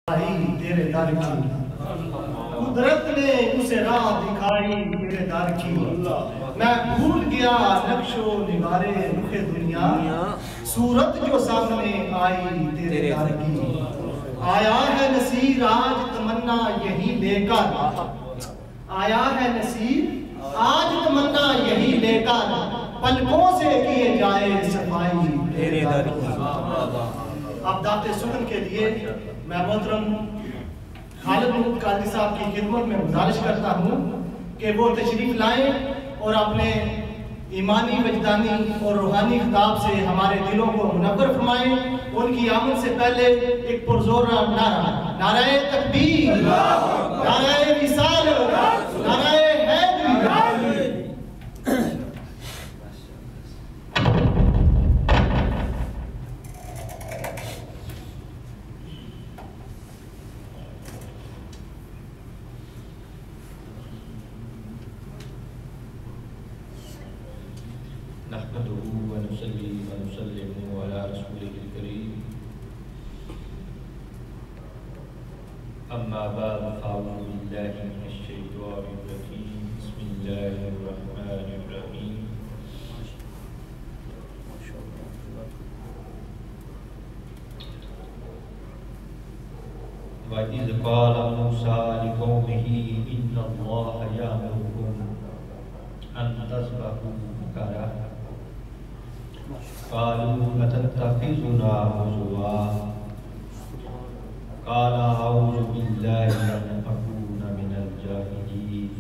تیرے در کی قدرت نے اسے راہ دکھائی تیرے در کی میں بھول گیا نقش و نگار رخ دنیا صورت جو سامنے آئی تیرے در کی آیا ہے نصیر آج تمنا یہی لے کر آیا ہے نصیر آج تمنا یہی لے کر پلکوں سے کیے جائے صفائی تیرے در کی اب دعوت سخن کے لیے میں محترم خالد محمود قادری صاحب کی خدمت میں گزارش کرتا ہوں کہ وہ تشریف لائیں اور اپنے ایمانی وجدانی اور روحانی خطاب سے ہمارے دلوں کو منور فرمائیں. ان کی آمد سے پہلے ایک پرزور نعرہ نعرہ تکبیر نعرہ رسالت نعرہ حیدری. نحمده ونصلي ونسلم على رسوله الكريم أما بعد فأعوذ بالله من الشيطان الرجيم بسم الله الرحمن الرحيم وَإِذْ قَالَ مُوسَى لِقَوْمِهِ إِنَّ اللَّهَ يَأْمُرُكُمْ أَن تَذْبَحُوا بَقَرَةً قالوا أتتخذنا هزوا قال أعوذ بالله أن أكون من الجاهلين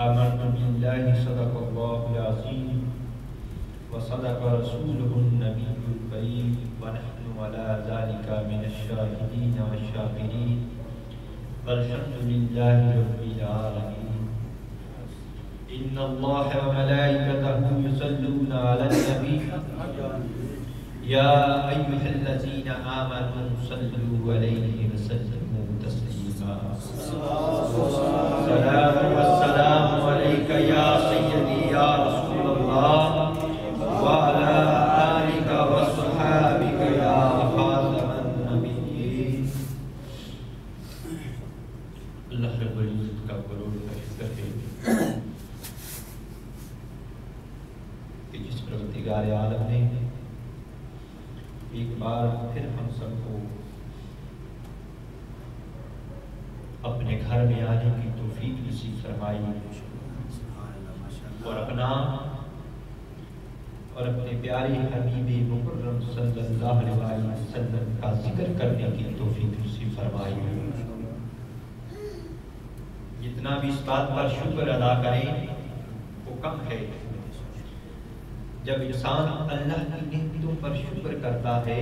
آمنت بالله صدق الله العظيم وصدق رسوله النبي الكريم ونحن على ذلك من الشاهدين والشاكرين والحمد لله رب العالمين. إن الله وملائكته يصلون على النبي يا أيها الذين آمنوا صلوا عليه وسلموا تسليما. الصلاة والسلام عليك يا سيدي يا رسول الله وعلى آلك وصحابك يا خاتم النبيين. اللہ رب العزت کا کروڑ کا شکر ہے کہ جس پروردگار عالم نے ایک بار پھر ہم سب کو اپنے گھر میں آنے کی توفیق نصیب فرمائی اور اپنا اور اپنے پیارے حبیب مکرم صلی اللہ علیہ وسلم کا ذکر کرنے کی توفیق نصیب فرمائی. جتنا بھی اس بات پر شکر ادا کریں وہ کم ہے. جب انسان اللہ کی نعمتوں پر شکر کرتا ہے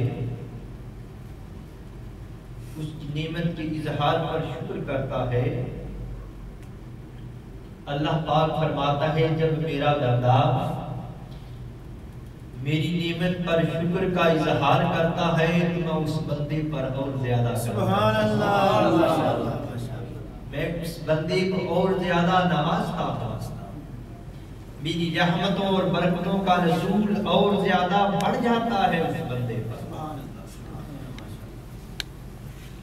اس کی نعمت کے اظہار پر شکر کرتا ہے اللہ پاک فرماتا ہے جب میرا بندہ میری نعمت پر شکر کا اظہار کرتا ہے تو میں اس بندے پر اور زیادہ سبحان اللہ میں اس بندے کو اور زیادہ نوازتا ہوں. میری رحمتوں اور برکتوں کا نزول اور زیادہ بڑھ جاتا ہے اس بندے پر.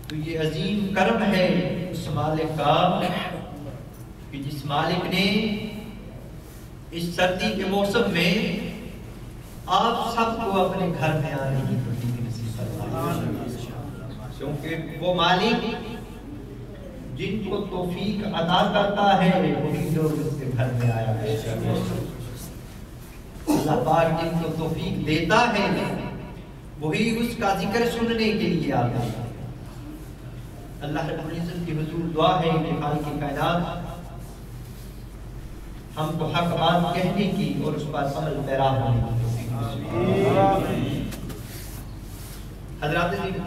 تو یہ عظیم کرم ہے اس مالک کا کہ جس مالک نے اس سردی کے موسم میں آپ سب کو اپنے گھر میں آنے کی توفیق نصیب فرمائی. کیونکہ وہ مالک جن کو توفیق عطا کرتا ہے وہی لوگ اس کے گھر میں آیا کرتے ہیں. اللہ پاک جن کو توفیق دیتا ہے وہی اس کا ذکر سننے کے لیے آتا ہے. اللہ رب العزت کی حضور دعا ہے کہ خالق کائنات ہم کو حق بات کہنے کی اور اس پر عمل پیرا ہونے کی توفیق نصیب. حضرات عزیز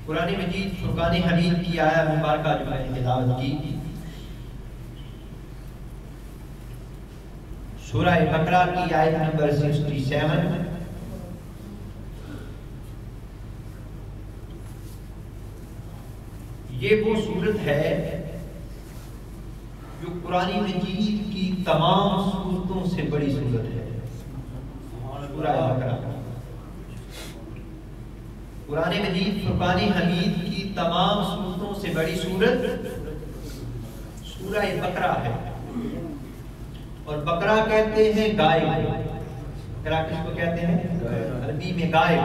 قرآن مجید فرقان حمید کی آیت مبارکہ جو میں نے تلاوت کی سورہ بقرہ کی آیت نمبر 67. یہ وہ سورت ہے جو قرآن مجید کی تمام سورتوں سے بڑی سورت ہے. سورہ بقرہ۔ قرآن مجید فرقان حمید کی تمام سورتوں سے بڑی سورت سورہ بقرہ ہے، اور بقرہ کہتے ہیں گائے، بقرہ کس کو کہتے ہیں؟ عربی میں گائے۔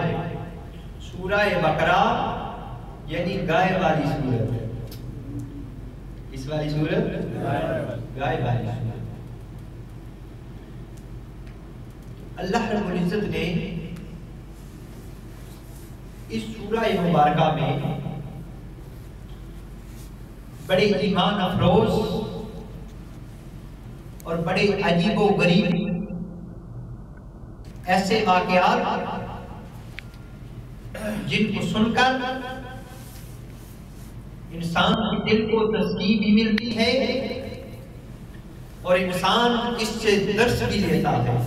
سورہ بقرہ یعنی گائے والی سورت ہے۔ اس والی سورت گائے والی سورت۔ اللہ رب العزت نے اس سورہ مبارکہ میں بڑے ایمان افروز اور بڑے عجیب و غریب ایسے واقعات جن کو سن کر انسان کے دل کو تسکین بھی ملتی ہے اور انسان اس سے درس بھی لیتا ہے،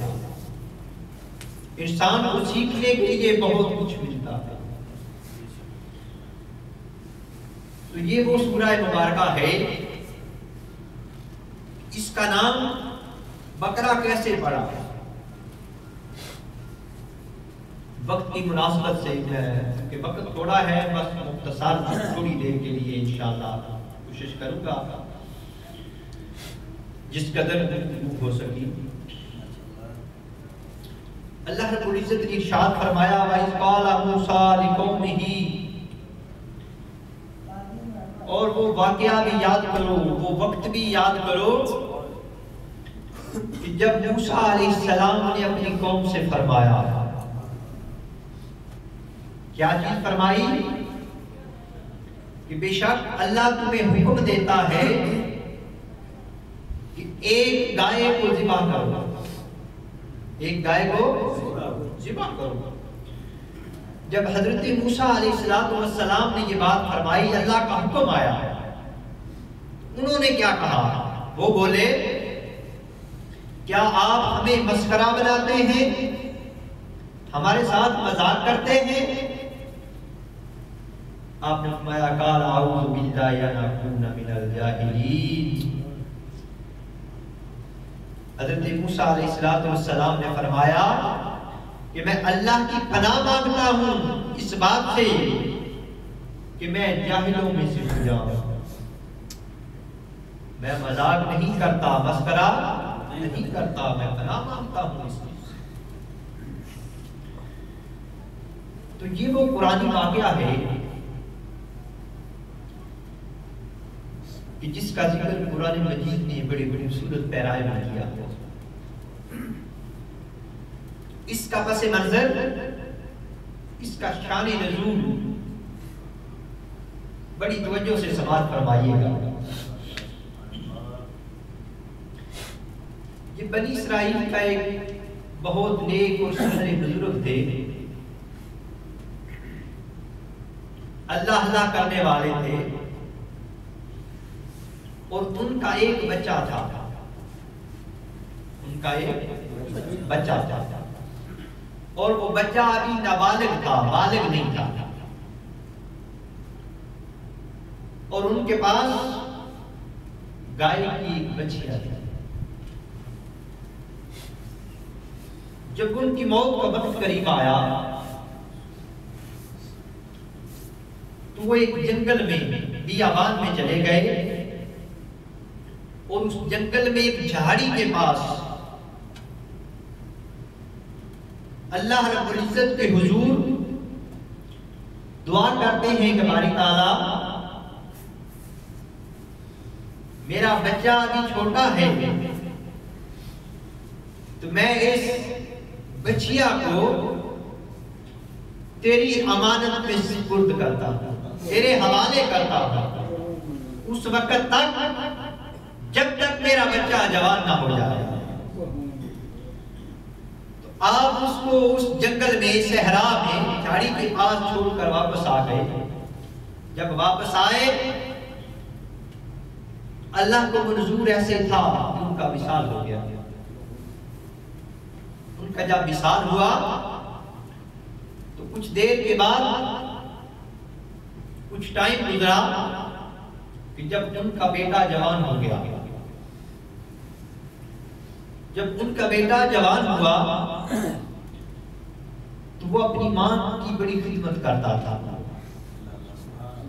انسان کو سیکھنے کے لیے بہت کچھ ملتا ہے۔ تو یہ وہ سورہ مبارکہ ہے۔ اس کا نام بقرہ کیسے پڑا؟ وقت کی مناسبت سے کہ وقت تھوڑا ہے، بس مختصر تھوڑی دیر کے لیے انشاءاللہ کوشش کروں گا جس قدر ہو سکی۔ اللہ رب العزت نے ارشاد فرمایا وَإِذْ قَالَ مُوسَىٰ لِقَوْمِهِ، اور وہ واقعہ بھی یاد کرو، وہ وقت بھی یاد کرو کہ جب موسیٰ علیہ السلام نے اپنی قوم سے فرمایا، کیا چیز فرمائی؟ کہ بے شک اللہ تمہیں حکم دیتا ہے کہ ایک گائے کو ذبح کرو، ایک گائے کو ذبح کرو۔ جب حضرت موسیٰ علیہ السلام نے یہ بات فرمائی، اللہ کا حکم آیا، انہوں نے کیا کہا؟ وہ بولے کیا آپ ہمیں مسخرہ بناتے ہیں، ہمارے ساتھ مذاق کرتے ہیں؟ آپ نے فرمایا قال اعوذ باللہ ان اکون من الجاہلین۔ حضرت موسیٰ علیہ السلام نے فرمایا کہ میں اللہ کی پناہ مانگتا ہوں اس بات سے کہ میں جاہلوں میں سے ہو جاؤں۔ میں مذاق نہیں کرتا، مسخرہ نہیں کرتا، میں پناہ مانگتا ہوں اس سے۔ تو یہ وہ قرآنی واقعہ ہے کہ جس کا ذکر قرآن مجید نے بڑی بڑی صورت پیرائے میں کیا ہے۔ اس کا پس منظر، اس کا شان نزول بڑی توجہ سے سماعت فرمائیے گا۔ یہ بنی اسرائیل کا ایک بہت نیک اور صالح بزرگ تھے، اللہ اللہ کرنے والے تھے، اور ان کا ایک بچہ تھا، ان کا ایک بچہ تھا، اور وہ بچہ ابھی نابالغ تھا، بالغ نہیں تھا، اور ان کے پاس گائے کی ایک بچیا تھی۔ جب ان کی موت کا وقت قریب آیا تو وہ ایک جنگل میں بیابان میں چلے گئے، اور اس جنگل میں ایک جھاڑی کے پاس اللہ رب العزت کے حضور دعا کرتے ہیں کہ باری تعالیٰ میرا بچہ ابھی چھوٹا ہے، تو میں اس بچیا کو تیری امانت میں سپرد کرتا ہوں، تیرے حوالے کرتا ہوں، اس وقت تک جب تک میرا بچہ جوان نہ ہو جائے۔ تو آپ اس کو اس جنگل میں، صحرا میں، جھاڑی کے پاس چھوڑ کر واپس آ گئے۔ جب واپس آئے، اللہ کو منظور ایسے تھا کہ ان کا وصال ہو گیا۔ ان کا جب وصال ہوا تو کچھ دیر کے بعد، کچھ ٹائم گزرا کہ جب ان کا بیٹا جوان ہو گیا۔ جب ان کا بیٹا جوان ہوا وہ اپنی ماں کی بڑی خدمت کرتا تھا،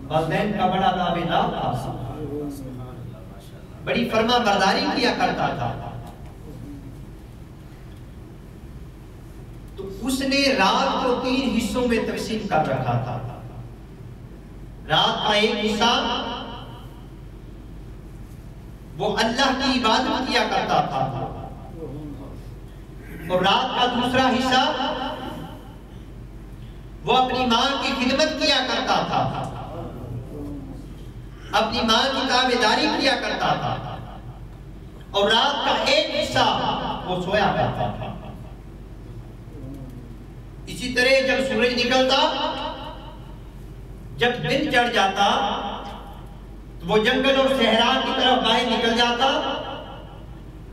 والدین کا بڑا تابعدار تھا، بڑی فرما برداری کیا کرتا تھا۔ تو اس نے رات کو 3 حصوں میں تقسیم کر رکھا تھا۔ رات کا ایک حصہ وہ اللہ کی عبادت کیا کرتا تھا، اور رات کا دوسرا حصہ وہ اپنی ماں کی خدمت کیا کرتا تھا، اپنی ماں کی تابعداری کیا کرتا تھا، اور رات کا ایک حصہ وہ سویا کرتا تھا۔ اسی طرح جب سورج نکلتا، جب دن چڑھ جاتا تو وہ جنگل اور صحرا کی طرف باہر نکل جاتا،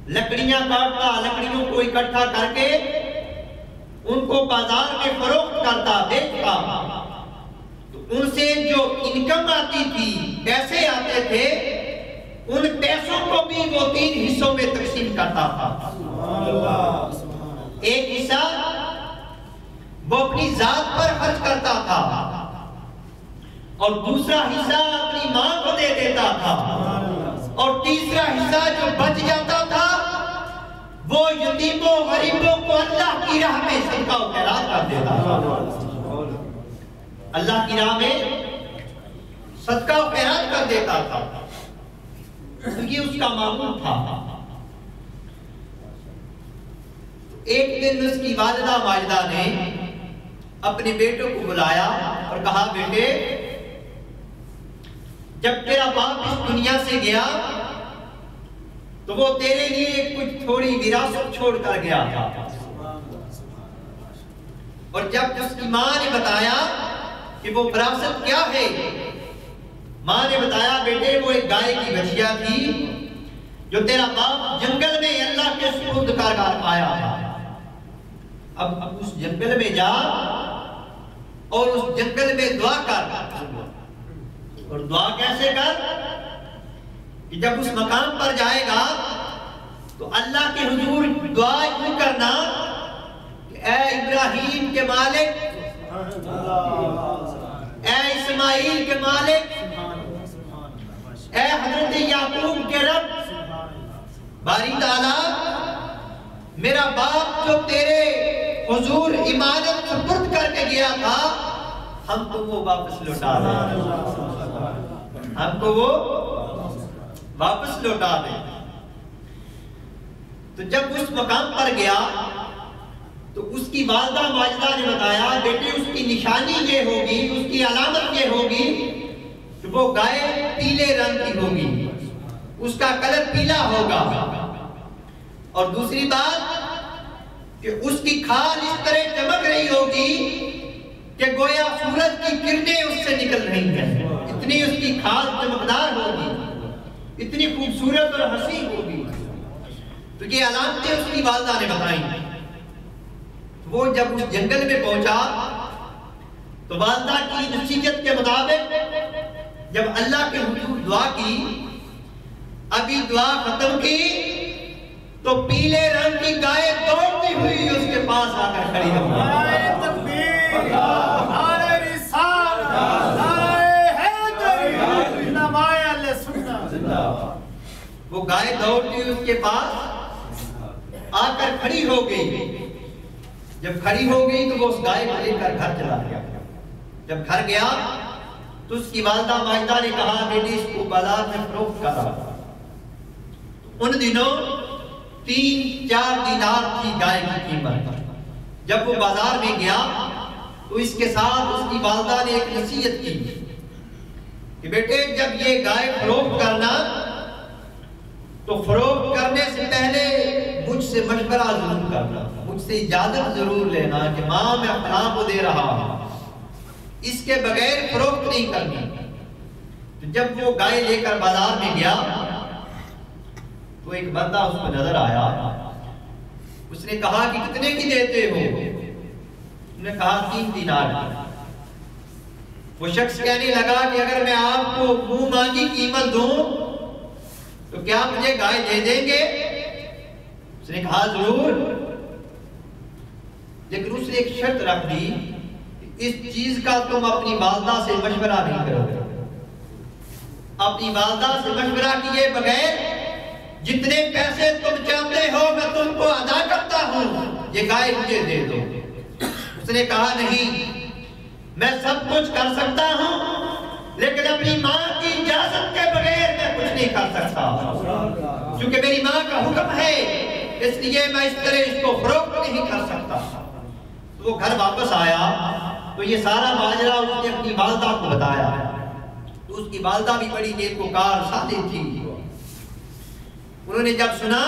لکڑیاں کاٹتا، لکڑیوں کو اکٹھا کر کے ان کو بازار میں فروخت کرتا، بیچتا۔ تو ان سے جو انکم آتی تھی، پیسے آتے تھے، ان پیسوں کو بھی وہ 3 حصوں میں تقسیم کرتا تھا۔ ایک حصہ وہ اپنی ذات پر خرچ کرتا تھا، اور دوسرا حصہ اپنی ماں کو دے دیتا تھا، اور تیسرا حصہ جو بچ جاتا تھا وہ یتیموں غریبوں کو اللہ کی راہ میں صدقہ و خیرات کر دیتا تھا۔ اللہ کی راہ میں صدقہ و خیرات کر دیتا تھا، یہ اس کا معمول تھا۔ ایک دن اس کی والدہ ماجدہ نے اپنے بیٹے کو بلایا اور کہا، بیٹے جب تیرا باپ اس دنیا سے گیا تو وہ تیرے لیے کچھ تھوڑی وراثت چھوڑ کر گیا تھا، اور جب اس کی ماں نے بتایا کہ وہ وراثت کیا ہے، ماں نے بتایا، بیٹے وہ ایک گائے کی بچیا تھی جو تیرا باپ جنگل میں اللہ کے سپرد کر آیا تھا۔ اب اس جنگل میں جا اور اس جنگل میں دعا کر، اور دعا کیسے کر کہ جب اس مقام پر جائے گا تو اللہ کے حضور دعا یوں کرنا کہ اے ابراہیم کے مالک، اے اسماعیل کے مالک، اے حضرت یعقوب کے رب، باری تعالیٰ میرا باپ جو تیرے حضور امانت سپرد کر کے گیا تھا، ہم کو وہ واپس لوٹا دیں، ہم کو وہ واپس لوٹا دیں۔ تو جب اس مقام پر گیا تو اس کی والدہ ماجدہ نے بتایا، بیٹے اس کی نشانی یہ ہوگی، اس کی علامت یہ ہوگی کہ وہ گائے پیلے رنگ کی ہوگی، اس کا کلر پیلا ہوگا، اور دوسری بات کہ اس کی کھال اس طرح چمک رہی ہوگی کہ گویا سورج کی کرنیں اس سے نکل رہی ہیں، اتنی اس کی کھال چمکدار ہوگی، اتنی خوبصورت اور حسین ہوگی۔ تو یہ علامتیں اس کی والدہ نے بتائیں۔ وہ جب اس جنگل میں پہنچا تو والدہ کی نصیحت کے مطابق جب اللہ کے حضور دعا کی، ابھی دعا ختم کی تو پیلے رنگ کی گائے دوڑتی ہوئی اس کے پاس آ کر کھڑی ہو گئی۔ وہ گائے دوڑتی ہوئی اس کے پاس آ کر کھڑی ہو گئی۔ جب کھڑی ہو گئی تو وہ اس گائے کو لے کر گھر چلا گیا۔ جب گھر گیا تو اس کی والدہ ماجدہ نے کہا، بیٹی اس کو بازار میں فروخت کرا۔ ان دنوں 3-4 دینار تھی گائے کی قیمت۔ جب وہ بازار میں گیا تو اس کے ساتھ اس کی والدہ نے ایک نصیحت کی کہ بیٹے جب یہ گائے فروخت کرنا تو فروخت کرنے سے پہلے مجھ سے مشورہ ضرور کرنا، مجھ سے اجازت ضرور لینا کہ ماں میں فلاں کو دے رہا ہوں، اس کے بغیر فروخت نہیں کرنی۔ تو جب وہ گائے لے کر بازار میں گیا تو ایک بندہ اس کو نظر آیا، اس نے کہا کہ کتنے کی دیتے ہو؟ اس نے کہا 3 دینار۔ وہ شخص کہنے لگا کہ اگر میں آپ کو منہ مانگی قیمت دوں تو کیا مجھے گائے دے دیں گے؟ اس نے کہا ضرور۔ لیکن اس نے ایک شرط رکھ دی، اس چیز کا تم اپنی والدہ سے مشورہ نہیں کرو گے، اپنی والدہ سے مشورہ کیے بغیر جتنے پیسے تم چاہتے ہو میں تم کو ادا کرتا ہوں، یہ گائے مجھے دے دو۔ اس نے کہا نہیں، میں سب کچھ کر سکتا ہوں لیکن اپنی ماں کی اجازت کے بغیر میں کچھ نہیں کر سکتا، کیونکہ میری ماں کا حکم ہے، اس لیے میں اس طرح اس کو فروخت نہیں کر سکتا۔ تو وہ گھر واپس آیا تو یہ سارا ماجرا اس نے اپنی والدہ کو بتایا، تو اس کی والدہ بھی بڑی نیکوکار صالح تھی۔ انہوں نے جب سنا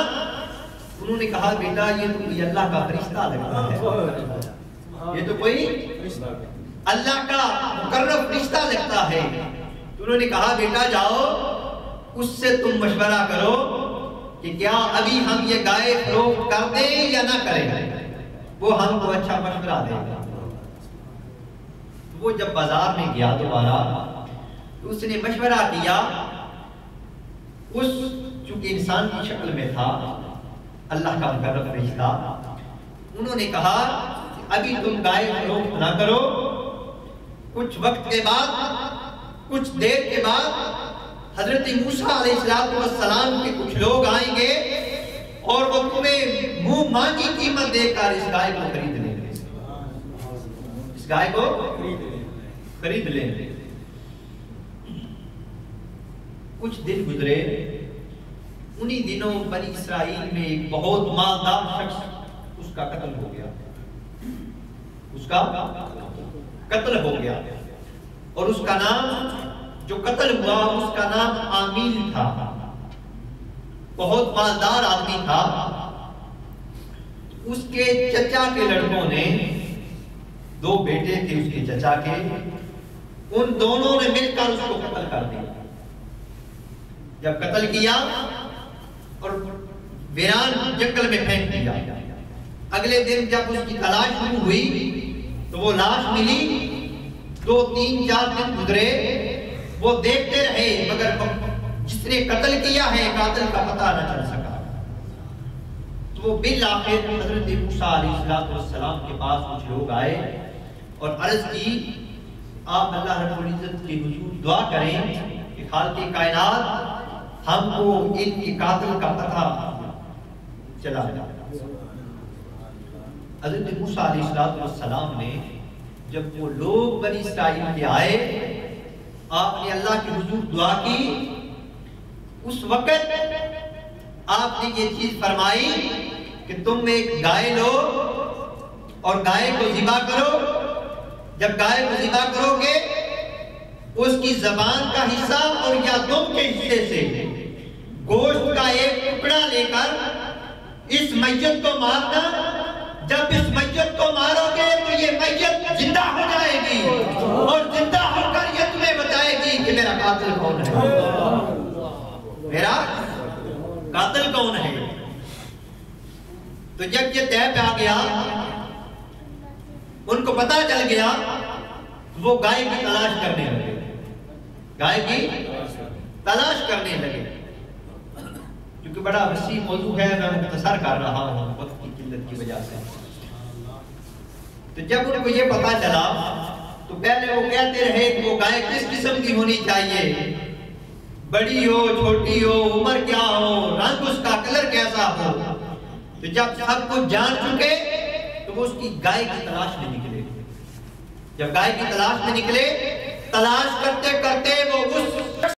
انہوں نے کہا بیٹا یہ تو کوئی اللہ کا فرشتہ لگتا ہے، یہ تو کوئی اللہ کا مقرب فرشتہ لگتا ہے۔ تو انہوں نے کہا بیٹا جاؤ اس سے تم مشورہ کرو کہ کیا ابھی ہم یہ گائے فروخت کر دیں یا نہ کریں، وہ ہم کو اچھا مشورہ دے گا۔ وہ جب بازار میں گیا دوبارہ تو اس نے مشورہ کیا، اس چونکہ انسان کی شکل میں تھا اللہ کا مقرب فرشتہ، انہوں نے کہا ابھی تم گائے فروخت نہ کرو، کچھ وقت کے بعد کچھ دیر کے بعد حضرت موسیٰ علیہ السلام کے کچھ لوگ آئیں گے اور وہ تمہیں منہ مانگی قیمت دے کر اس گائے کو خرید لیں گے، اس گائے کو خرید لیں گے۔ کچھ دن گزرے، انہی دنوں بنی اسرائیل میں ایک بہت مالدار شخص اس کا قتل ہو گیا، اس کا قتل ہو گیا، اور اس کا نام جو قتل ہوا اس کا نام عامل تھا، بہت مالدار آدمی تھا۔ اس کے چچا کے لڑکوں نے، دو بیٹے تھے اس کے چچا کے، ان دونوں نے مل کر اس کو قتل کر دیا۔ جب قتل کیا اور ویران جنگل میں پھینک دیا، اگلے دن جب اس کی تلاش شروع ہوئی تو وہ لاش ملی، 2 3 4 دن گزرے، وہ دیکھتے رہے مگر جس نے قتل کیا ہے قاتل کا پتہ نہ چل سکا۔ تو وہ بالآخر حضرت موسیٰ علیہ السلام کے پاس کچھ لوگ آئے اور عرض کی آپ اللہ رب العزت کے حضور دعا کریں کہ خالق کائنات ہم کو ان کی قاتل کا پتہ چلا جائے۔ حضرت موسیٰ علیہ السلام نے جب وہ لوگ بنی اسرائیل کے آئے، آپ نے اللہ کے حضور دعا کی، اس وقت آپ نے یہ چیز فرمائی کہ تم ایک گائے لو اور گائے کو ذبح کرو، جب گائے کو ذبح کرو گے اس کی زبان کا حصہ اور یا دم کے حصے سے گوشت کا ایک ٹکڑا لے کر اس میت کو مارنا، جب اس میت کو مارو گے تو یہ میت زندہ ہو جائے گی اور زندہ ہو کر یہ تمہیں بتائے گی کہ میرا قاتل کون ہے، میرا قاتل کون ہے۔ تو جب یہ طے پہ آ گیا، ان کو پتہ چل گیا، وہ گائے کی تلاش کرنے لگے، گائے کی تلاش کرنے لگے۔ کیونکہ بڑا وسیع موضوع ہے، میں مختصر کر رہا ہوں وقت کی قلت کی وجہ سے۔ تو جب ان کو یہ پتا چلا تو پہلے وہ کہتے رہے کہ وہ گائے کس قسم کی ہونی چاہیے، بڑی ہو چھوٹی ہو، عمر کیا ہو، رنگ اس کا کلر کیسا ہو۔ تو جب سب کچھ جان چکے تو وہ اس کی گائے کی تلاش میں نکلے۔ جب گائے کی تلاش میں نکلے، تلاش کرتے